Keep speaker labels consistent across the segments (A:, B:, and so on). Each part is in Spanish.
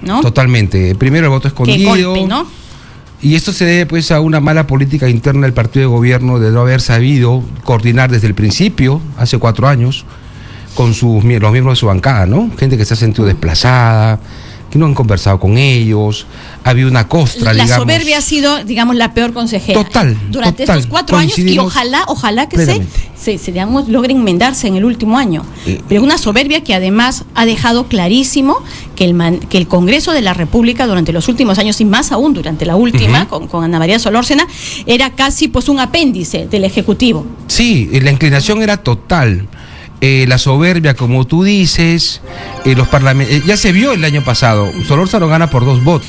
A: ¿no?
B: Totalmente. Primero el voto escondido.
A: Qué golpe, ¿no?
B: Y esto se debe pues a una mala política interna del partido de gobierno de no haber sabido coordinar desde el principio, hace 4 años, con los miembros de su bancada, ¿no? Gente que se ha sentido desplazada, que no han conversado con ellos, ha habido una costra,
A: la soberbia ha sido, digamos, la peor consejera. Durante estos 4 años, y ojalá que se digamos, logre enmendarse en el último año. Pero una soberbia que además ha dejado clarísimo que el Congreso de la República durante los últimos años, y más aún durante la última, con Ana María Solórzena, era casi pues un apéndice del Ejecutivo.
B: Sí, la inclinación era total. La soberbia, como tú dices, los parlamentos, ya se vio el año pasado, Solórzano gana por 2 votos.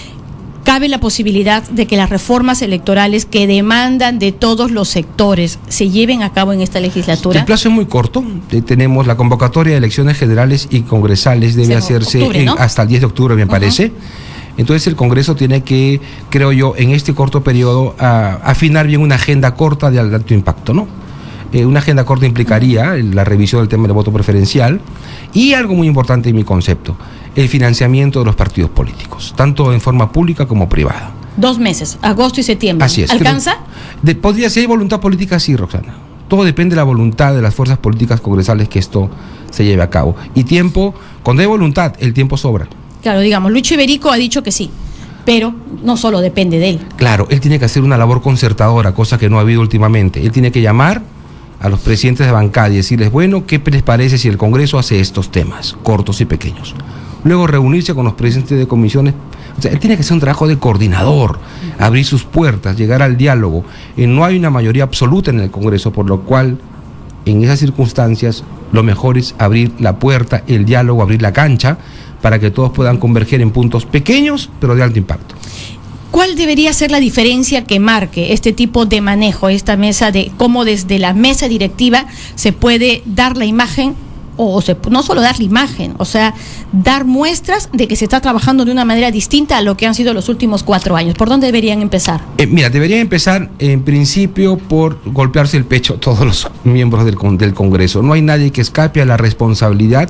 A: ¿Cabe la posibilidad de que las reformas electorales que demandan de todos los sectores se lleven a cabo en esta legislatura?
B: El plazo es muy corto. Tenemos la convocatoria de elecciones generales y congresales, debe hacerse octubre, ¿no? Hasta el 10 de octubre, me parece. Entonces el Congreso tiene que, creo yo, en este corto periodo, afinar bien una agenda corta de alto impacto, ¿no? Una agenda corta implicaría la revisión del tema del voto preferencial y algo muy importante en mi concepto, el financiamiento de los partidos políticos, tanto en forma pública como privada.
A: 2 meses, agosto y septiembre.
B: Así es.
A: ¿Alcanza?
B: Podría ser voluntad política, sí, Roxana. Todo depende de la voluntad de las fuerzas políticas congresales que esto se lleve a cabo. Y tiempo, cuando hay voluntad, el tiempo sobra.
A: Claro, digamos, Lucho Iberico ha dicho que sí, pero no solo depende de él.
B: Claro, él tiene que hacer una labor concertadora, cosa que no ha habido últimamente. Él tiene que llamar a los presidentes de bancada y decirles, bueno, ¿qué les parece si el Congreso hace estos temas, cortos y pequeños? Luego reunirse con los presidentes de comisiones. O sea, él tiene que hacer un trabajo de coordinador, abrir sus puertas, llegar al diálogo. No hay una mayoría absoluta en el Congreso, por lo cual, en esas circunstancias, lo mejor es abrir la puerta, el diálogo, abrir la cancha, para que todos puedan converger en puntos pequeños, pero de alto impacto.
A: ¿Cuál debería ser la diferencia que marque este tipo de manejo, esta mesa de cómo desde la mesa directiva se puede dar la imagen, no solo dar la imagen, o sea, dar muestras de que se está trabajando de una manera distinta a lo que han sido los últimos 4 años? ¿Por dónde deberían empezar? Mira,
B: deberían empezar en principio por golpearse el pecho todos los miembros del Congreso. No hay nadie que escape a la responsabilidad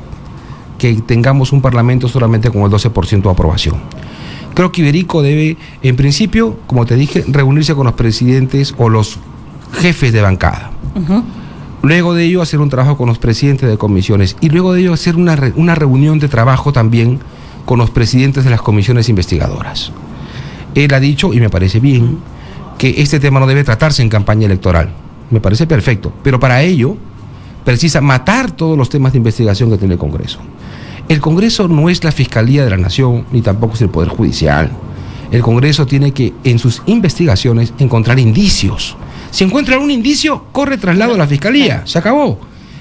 B: que tengamos un Parlamento solamente con el 12% de aprobación. Creo que Iberico debe, en principio, como te dije, reunirse con los presidentes o los jefes de bancada. Luego de ello, hacer un trabajo con los presidentes de comisiones. Y luego de ello, hacer una reunión de trabajo también con los presidentes de las comisiones investigadoras. Él ha dicho, y me parece bien, que este tema no debe tratarse en campaña electoral. Me parece perfecto. Pero para ello, precisa matar todos los temas de investigación que tiene el Congreso. El Congreso no es la Fiscalía de la Nación, ni tampoco es el Poder Judicial. El Congreso tiene que, en sus investigaciones, encontrar indicios. Si encuentra algún indicio, corre traslado a la Fiscalía. Se acabó.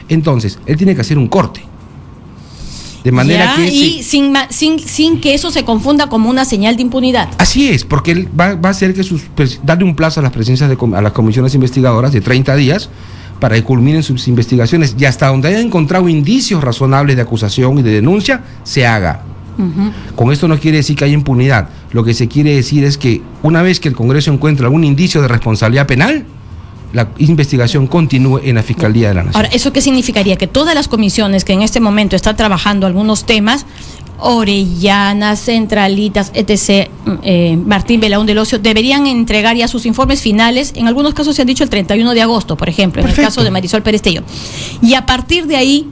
B: Entonces, él tiene que hacer un corte. De manera que...
A: Y sin que eso se confunda como una señal de impunidad.
B: Así es, porque él va a hacer que darle un plazo a las presencias a las comisiones investigadoras de 30 días para que culminen sus investigaciones y hasta donde haya encontrado indicios razonables de acusación y de denuncia, se haga. Con esto no quiere decir que haya impunidad. Lo que se quiere decir es que una vez que el Congreso encuentra algún indicio de responsabilidad penal, la investigación continúe en la Fiscalía de la Nación.
A: Ahora, ¿eso qué significaría? Que todas las comisiones que en este momento están trabajando algunos temas, Orellana, Centralitas, etc., Martín Belaúnde del Ocio, deberían entregar ya sus informes finales. En algunos casos se han dicho el 31 de agosto, por ejemplo, en el caso de Marisol Pérez Tello. Y a partir de ahí,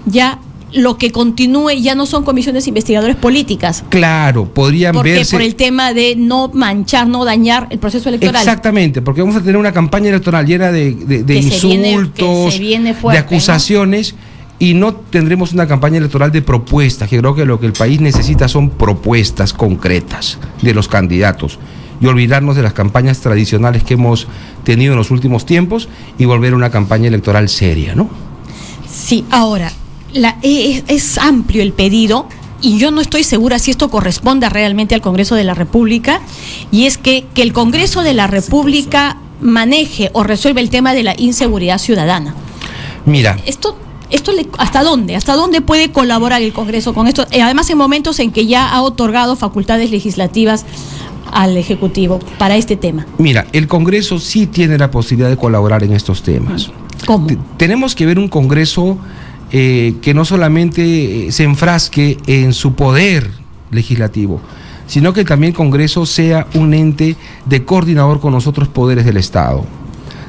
A: ya lo que continúe ya no son comisiones investigadoras políticas.
B: Claro, podrían verse...
A: Por el tema de no manchar, no dañar el proceso electoral.
B: Exactamente, porque vamos a tener una campaña electoral llena de insultos, de acusaciones, ¿no? Y no tendremos una campaña electoral de propuestas, que creo que lo que el país necesita son propuestas concretas de los candidatos. Y olvidarnos de las campañas tradicionales que hemos tenido en los últimos tiempos y volver a una campaña electoral seria, ¿no?
A: Sí, ahora, es amplio el pedido y yo no estoy segura si esto corresponda realmente al Congreso de la República, y es que el Congreso de la República maneje o resuelva el tema de la inseguridad ciudadana.
B: Mira,
A: ¿hasta dónde puede colaborar el Congreso con esto? Además, en momentos en que ya ha otorgado facultades legislativas al Ejecutivo para este tema.
B: Mira, el Congreso sí tiene la posibilidad de colaborar en estos temas.
A: ¿Cómo?
B: Tenemos que ver un Congreso que no solamente se enfrasque en su poder legislativo, sino que también el Congreso sea un ente de coordinador con los otros poderes del Estado.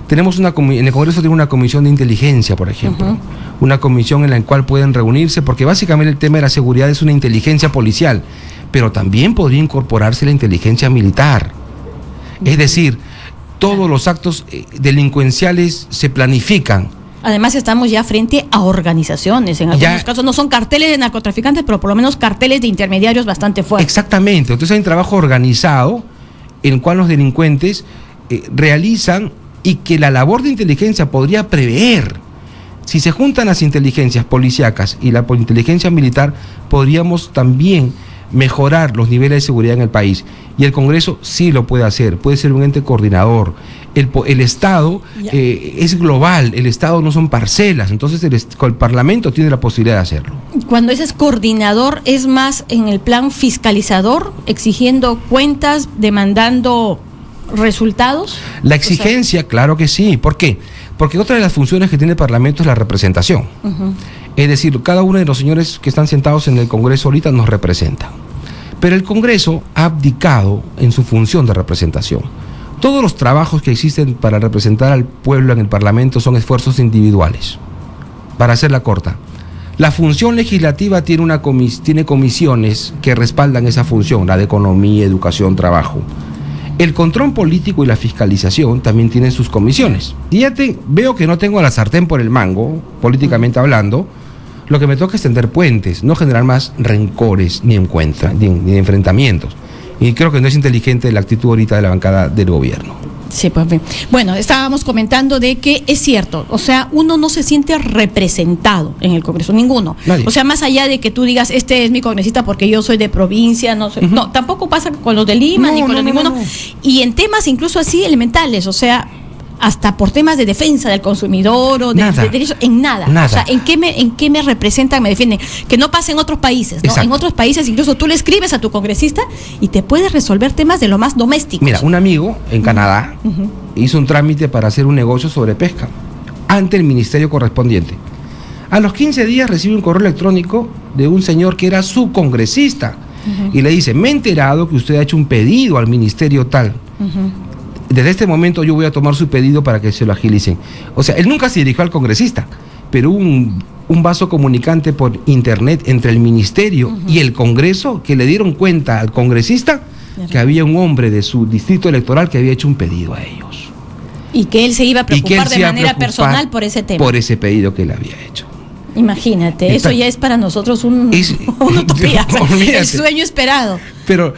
B: Tenemos en el Congreso tiene una comisión de inteligencia, por ejemplo, una comisión en la cual pueden reunirse, porque básicamente el tema de la seguridad es una inteligencia policial, pero también podría incorporarse la inteligencia militar. Es decir, todos los actos delincuenciales se planifican.
A: Además estamos ya frente a organizaciones, en algunos casos no son carteles de narcotraficantes, pero por lo menos carteles de intermediarios bastante fuertes.
B: Exactamente, entonces hay un trabajo organizado en el cual los delincuentes realizan y que la labor de inteligencia podría prever. Si se juntan las inteligencias policíacas y la inteligencia militar, podríamos también mejorar los niveles de seguridad en el país. Y el Congreso sí lo puede hacer, puede ser un ente coordinador. El Estado es global, el Estado no son parcelas, entonces el Parlamento tiene la posibilidad de hacerlo.
A: Cuando ese es coordinador, ¿es más en el plan fiscalizador, exigiendo cuentas, demandando resultados?
B: La exigencia, claro que sí. ¿Por qué? Porque otra de las funciones que tiene el Parlamento es la representación. Es decir, cada uno de los señores que están sentados en el Congreso ahorita nos representa. Pero el Congreso ha abdicado en su función de representación. Todos los trabajos que existen para representar al pueblo en el Parlamento son esfuerzos individuales. Para hacerla corta, la función legislativa tiene comisiones que respaldan esa función, la de economía, educación, trabajo. El control político y la fiscalización también tienen sus comisiones. Y ya veo que no tengo la sartén por el mango, políticamente hablando. Lo que me toca es tender puentes, no generar más rencores ni enfrentamientos. Y creo que no es inteligente la actitud ahorita de la bancada del gobierno.
A: Sí, pues bien. Bueno, estábamos comentando de que es cierto, o sea, uno no se siente representado en el Congreso, ninguno. Nadie. O sea, más allá de que tú digas, este es mi congresista porque yo soy de provincia, no sé, no, tampoco pasa con los de Lima, ni con los de ninguno. Y en temas incluso así elementales, o sea, hasta por temas de defensa del consumidor o de derechos, en nada. O sea, ¿en qué me representan, me defienden? Que no pasa en otros países, ¿no? Exacto. En otros países incluso tú le escribes a tu congresista y te puedes resolver temas de lo más domésticos.
B: Mira, un amigo en Canadá hizo un trámite para hacer un negocio sobre pesca ante el ministerio correspondiente. A los 15 días recibe un correo electrónico de un señor que era su congresista y le dice, me he enterado que usted ha hecho un pedido al ministerio tal. Desde este momento yo voy a tomar su pedido para que se lo agilicen. O sea, él nunca se dirigió al congresista, pero hubo un vaso comunicante por internet entre el ministerio y el Congreso que le dieron cuenta al congresista que había un hombre de su distrito electoral que había hecho un pedido a ellos.
A: Y que él se iba a preocupar de manera personal por ese tema.
B: Por ese pedido que él había hecho.
A: Imagínate, eso ya es para nosotros una utopía, el sueño esperado.
B: Pero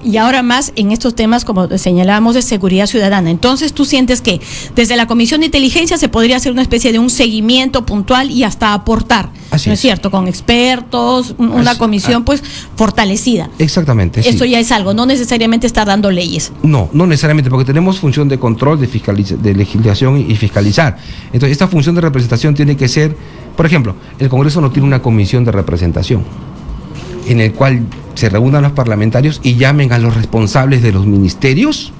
A: y ahora más en estos temas, como señalábamos, de seguridad ciudadana. Entonces tú sientes que desde la Comisión de Inteligencia se podría hacer una especie de un seguimiento puntual y hasta aportar, ¿no es cierto? Con expertos, una comisión pues fortalecida.
B: Exactamente.
A: Eso ya es algo, no necesariamente estar dando leyes.
B: No necesariamente, porque tenemos función de control, de legislación y fiscalizar. Entonces esta función de representación tiene que ser, por ejemplo, el Congreso no tiene una comisión de representación en el cual se reúnan los parlamentarios y llamen a los responsables de los ministerios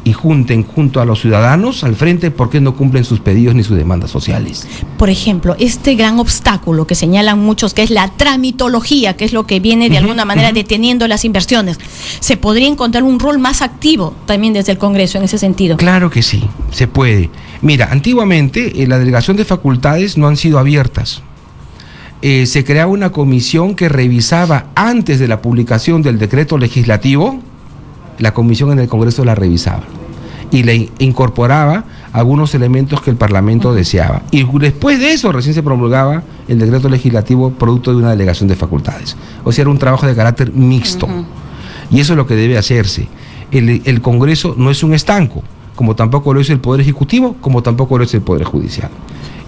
B: y junten junto a los ciudadanos al frente porque no cumplen sus pedidos ni sus demandas sociales.
A: Por ejemplo, este gran obstáculo que señalan muchos, que es la tramitología, que es lo que viene de alguna manera deteniendo las inversiones, ¿se podría encontrar un rol más activo también desde el Congreso en ese sentido?
B: Claro que sí, se puede. Mira, antiguamente la delegación de facultades no han sido abiertas. Se creaba una comisión que revisaba antes de la publicación del decreto legislativo, la comisión en el Congreso la revisaba y le incorporaba algunos elementos que el Parlamento deseaba. Y después de eso recién se promulgaba el decreto legislativo producto de una delegación de facultades. O sea, era un trabajo de carácter mixto. Y eso es lo que debe hacerse. El Congreso no es un estanco, como tampoco lo es el Poder Ejecutivo, como tampoco lo es el Poder Judicial.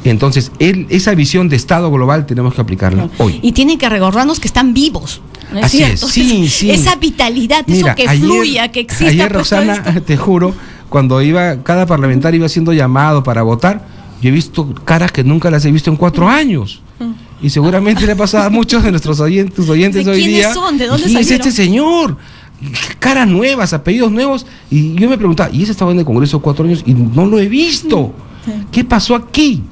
B: Entonces, esa visión de Estado global tenemos que aplicarla hoy.
A: Y tienen que recordarnos que están vivos, ¿no es
B: Así
A: cierto?
B: Es, sí.
A: Esa vitalidad,
B: mira,
A: eso que fluya, que exista.
B: Ayer, Roxana, te juro, cuando cada parlamentario iba siendo llamado para votar, yo he visto caras que nunca las he visto en 4 años. Y seguramente le ha pasado a muchos de nuestros oyentes hoy día.
A: ¿Quiénes son? ¿De dónde
B: salieron?
A: Es
B: este señor. Caras nuevas, apellidos nuevos. Y yo me preguntaba, ¿y ese estaba en el Congreso 4 años? Y no lo he visto. ¿Qué pasó aquí?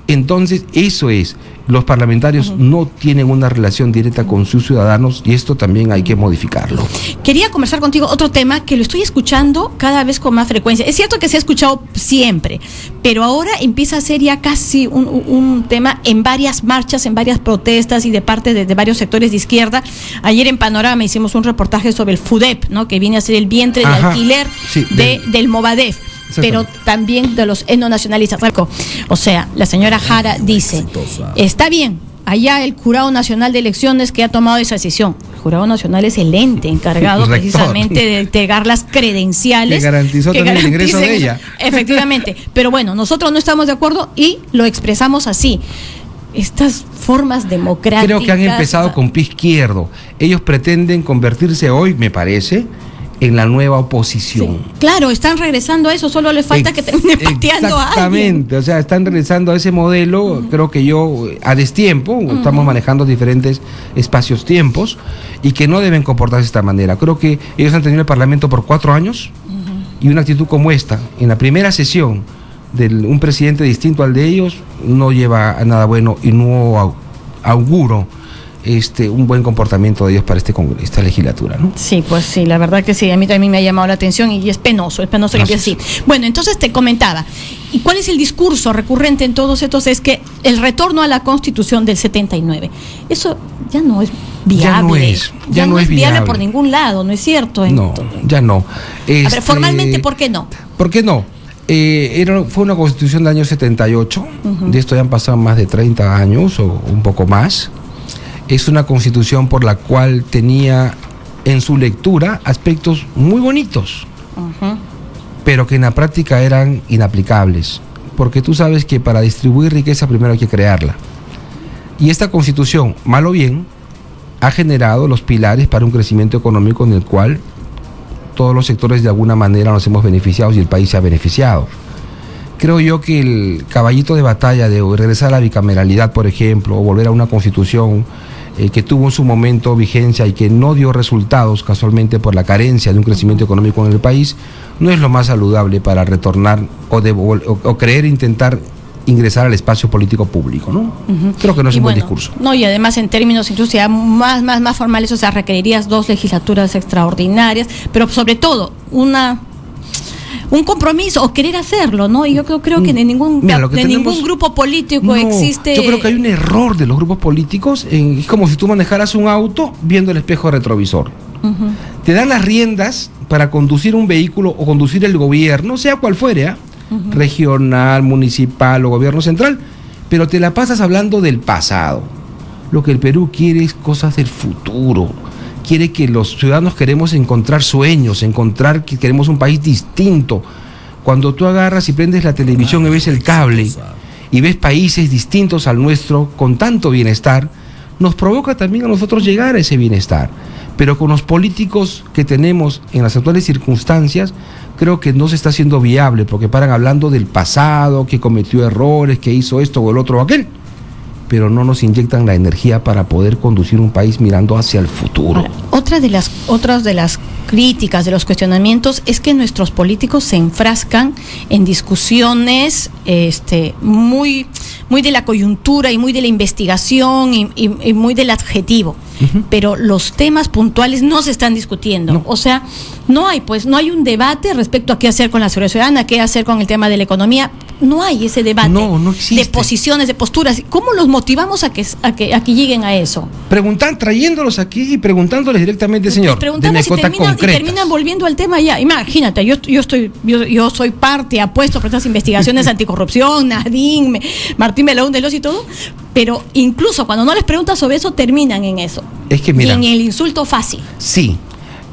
B: Entonces, eso es, los parlamentarios no tienen una relación directa con sus ciudadanos y esto también hay que modificarlo.
A: Quería conversar contigo otro tema que lo estoy escuchando cada vez con más frecuencia. Es cierto que se ha escuchado siempre, pero ahora empieza a ser ya casi un tema en varias marchas, en varias protestas y de parte de varios sectores de izquierda. Ayer en Panorama hicimos un reportaje sobre el FUDEP, ¿no? Que viene a ser el vientre de alquiler del Movadef, pero también de los etnonacionalistas. O sea, la señora Jara dice, está bien, allá el Jurado Nacional de Elecciones que ha tomado esa decisión. El Jurado Nacional es el ente encargado precisamente de entregar las credenciales. Que
B: garantizó también el ingreso de ella.
A: Efectivamente, pero bueno, nosotros no estamos de acuerdo y lo expresamos así. Estas formas democráticas...
B: Creo que han empezado con pie izquierdo. Ellos pretenden convertirse hoy, me parece, en la nueva oposición.
A: Sí, claro, están regresando a eso, solo les falta que termine pateando a alguien.
B: Exactamente, o sea, están regresando a ese modelo, creo que a destiempo, estamos manejando diferentes espacios-tiempos, y que no deben comportarse de esta manera. Creo que ellos han tenido el Parlamento por 4 años, y una actitud como esta, en la primera sesión de un presidente distinto al de ellos, no lleva a nada bueno, y no auguro un buen comportamiento de ellos para esta legislatura, ¿no?
A: Sí, pues sí, la verdad que sí, a mí también me ha llamado la atención y es penoso que empiece así. Bueno, entonces te comentaba, ¿y cuál es el discurso recurrente en todos estos? Es que el retorno a la Constitución del 79, eso ya no es viable. Ya no es viable por ningún lado, ¿no es cierto?
B: No, ya no.
A: A ver, formalmente, ¿por qué no?
B: ¿Por qué no? Fue una Constitución del año 78, de esto ya han pasado más de 30 años o un poco más. Es una constitución por la cual tenía en su lectura aspectos muy bonitos, pero que en la práctica eran inaplicables, porque tú sabes que para distribuir riqueza primero hay que crearla. Y esta constitución, mal o bien, ha generado los pilares para un crecimiento económico en el cual todos los sectores de alguna manera nos hemos beneficiado y el país se ha beneficiado. Creo yo que el caballito de batalla de regresar a la bicameralidad, por ejemplo, o volver a una constitución que tuvo en su momento vigencia y que no dio resultados casualmente por la carencia de un crecimiento económico en el país, no es lo más saludable para retornar o creer intentar ingresar al espacio político público, ¿no? Creo que no es un buen discurso.
A: No, y además en términos incluso ya más formales, o sea, requerirías 2 legislaturas extraordinarias, pero sobre todo un compromiso o querer hacerlo, ¿no? Y yo creo que de ningún grupo político existe...
B: Yo creo que hay un error de los grupos políticos, es como si tú manejaras un auto viendo el espejo retrovisor. Te dan las riendas para conducir un vehículo o conducir el gobierno, sea cual fuere, regional, municipal o gobierno central, pero te la pasas hablando del pasado. Lo que el Perú quiere es cosas del futuro. Quiere que los ciudadanos queremos encontrar sueños, encontrar que queremos un país distinto. Cuando tú agarras y prendes la televisión y ves el cable y ves países distintos al nuestro con tanto bienestar, nos provoca también a nosotros llegar a ese bienestar. Pero con los políticos que tenemos en las actuales circunstancias, creo que no se está haciendo viable, porque paran hablando del pasado, que cometió errores, que hizo esto o el otro o aquel, pero no nos inyectan la energía para poder conducir un país mirando hacia el futuro.
A: Ahora, otras de las críticas, de los cuestionamientos, es que nuestros políticos se enfrascan en discusiones muy de la coyuntura y muy de la investigación y muy del adjetivo, pero los temas puntuales no se están discutiendo. No. O sea, no hay un debate respecto a qué hacer con la seguridad ciudadana, qué hacer con el tema de la economía. No hay ese debate de posiciones, de posturas. ¿Cómo los motivamos a que lleguen a eso?
B: Trayéndolos aquí y preguntándoles directamente, señor,
A: preguntando si terminan volviendo al tema ya. Imagínate, yo soy parte, apuesto por estas investigaciones anticorrupción, Nadine, Martín Belaúnde Locio y todo, pero incluso cuando no les preguntas sobre eso, terminan en eso.
B: Es que mira,
A: y en el insulto fácil.
B: Sí.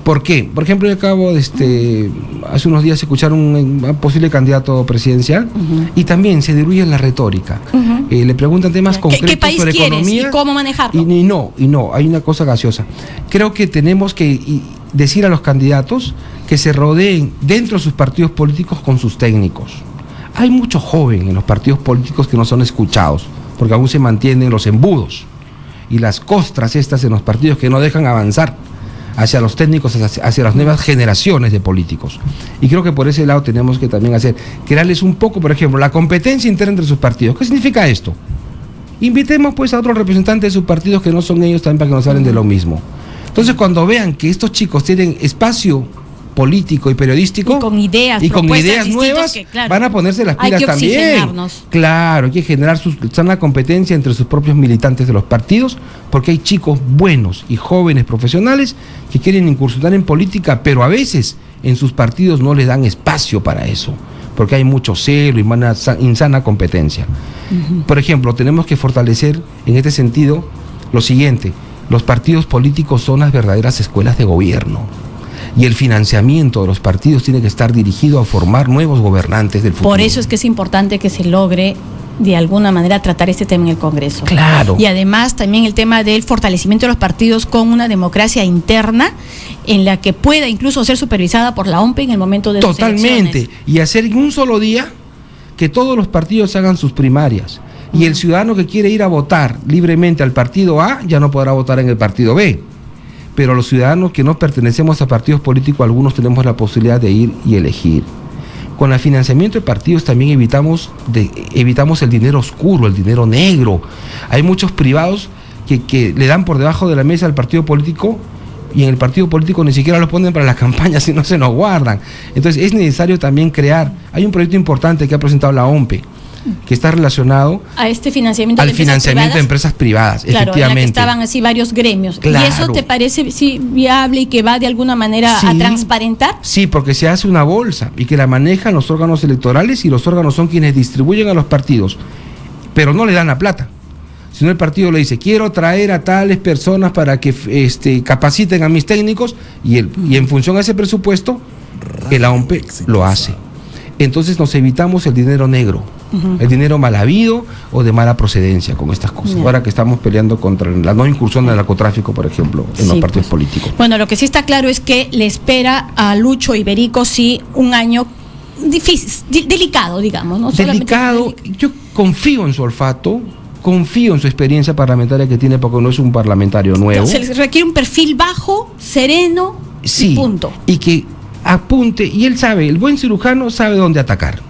B: ¿Por qué? Por ejemplo, yo acabo de hace unos días escuchar un posible candidato presidencial y también se diluye en la retórica. Le preguntan temas concretos
A: ¿Qué país
B: sobre
A: quieres
B: economía
A: y cómo manejarlo?
B: Y no, hay una cosa gaseosa. Creo que tenemos que decir a los candidatos que se rodeen dentro de sus partidos políticos con sus técnicos. Hay mucho joven en los partidos políticos que no son escuchados, porque aún se mantienen los embudos y las costras estas en los partidos que no dejan avanzar. hacia los técnicos, hacia las nuevas generaciones de políticos. Y creo que por ese lado tenemos que también crearles un poco, por ejemplo, la competencia interna entre sus partidos. ¿Qué significa esto? Invitemos pues a otros representantes de sus partidos que no son ellos también para que nos hablen de lo mismo. Entonces, cuando vean que estos chicos tienen espacio político y periodístico
A: y con ideas
B: nuevas,
A: que, claro,
B: van a ponerse las pilas también. Claro, hay que generar sana competencia entre sus propios militantes de los partidos, porque hay chicos buenos y jóvenes profesionales que quieren incursionar en política, pero a veces en sus partidos no les dan espacio para eso, porque hay mucho celo y insana competencia. Por ejemplo, tenemos que fortalecer en este sentido lo siguiente: los partidos políticos son las verdaderas escuelas de gobierno. Y el financiamiento de los partidos tiene que estar dirigido a formar nuevos gobernantes del futuro.
A: Por eso es que es importante que se logre de alguna manera tratar este tema en el Congreso.
B: Claro.
A: Y además también el tema del fortalecimiento de los partidos con una democracia interna en la que pueda incluso ser supervisada por la OMPE en el momento de sus elecciones.
B: Totalmente. Y hacer en un solo día que todos los partidos hagan sus primarias. Y el ciudadano que quiere ir a votar libremente al partido A ya no podrá votar en el partido B. Pero los ciudadanos que no pertenecemos a partidos políticos, algunos tenemos la posibilidad de ir y elegir. Con el financiamiento de partidos también evitamos el dinero oscuro, el dinero negro. Hay muchos privados que le dan por debajo de la mesa al partido político, y en el partido político ni siquiera lo ponen para las campañas, sino se nos guardan. Entonces es necesario también hay un proyecto importante que ha presentado la OMPE, que está relacionado
A: a este financiamiento
B: al financiamiento de empresas privadas,
A: claro,
B: efectivamente.
A: En la que estaban así varios gremios.
B: Claro.
A: ¿Y eso te parece viable y que va de alguna manera a transparentar?
B: Sí, porque se hace una bolsa y que la manejan los órganos electorales, y los órganos son quienes distribuyen a los partidos, pero no le dan la plata. Sino el partido le dice: quiero traer a tales personas para que capaciten a mis técnicos, y en función a ese presupuesto el OMPE lo hace. Entonces nos evitamos el dinero negro, el dinero mal habido o de mala procedencia con estas cosas. Ahora que estamos peleando contra la no incursión del narcotráfico, por ejemplo, en los partidos políticos.
A: Bueno, lo que sí está claro es que le espera a Lucho Iberico un año difícil, delicado, digamos, ¿no?
B: Delicado. Yo confío en su olfato, confío en su experiencia parlamentaria que tiene, porque no es un parlamentario nuevo.
A: Se les requiere un perfil bajo, sereno, y punto.
B: Y que apunte, y él sabe, el buen cirujano sabe dónde atacar.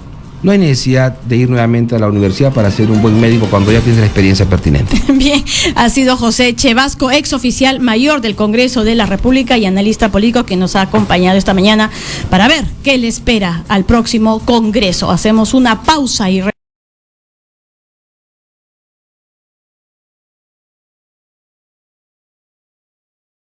B: No hay necesidad de ir nuevamente a la universidad para ser un buen médico cuando ya tienes la experiencia pertinente.
A: Bien, ha sido José Chevasco, ex oficial mayor del Congreso de la República y analista político, que nos ha acompañado esta mañana para ver qué le espera al próximo Congreso. Hacemos una pausa y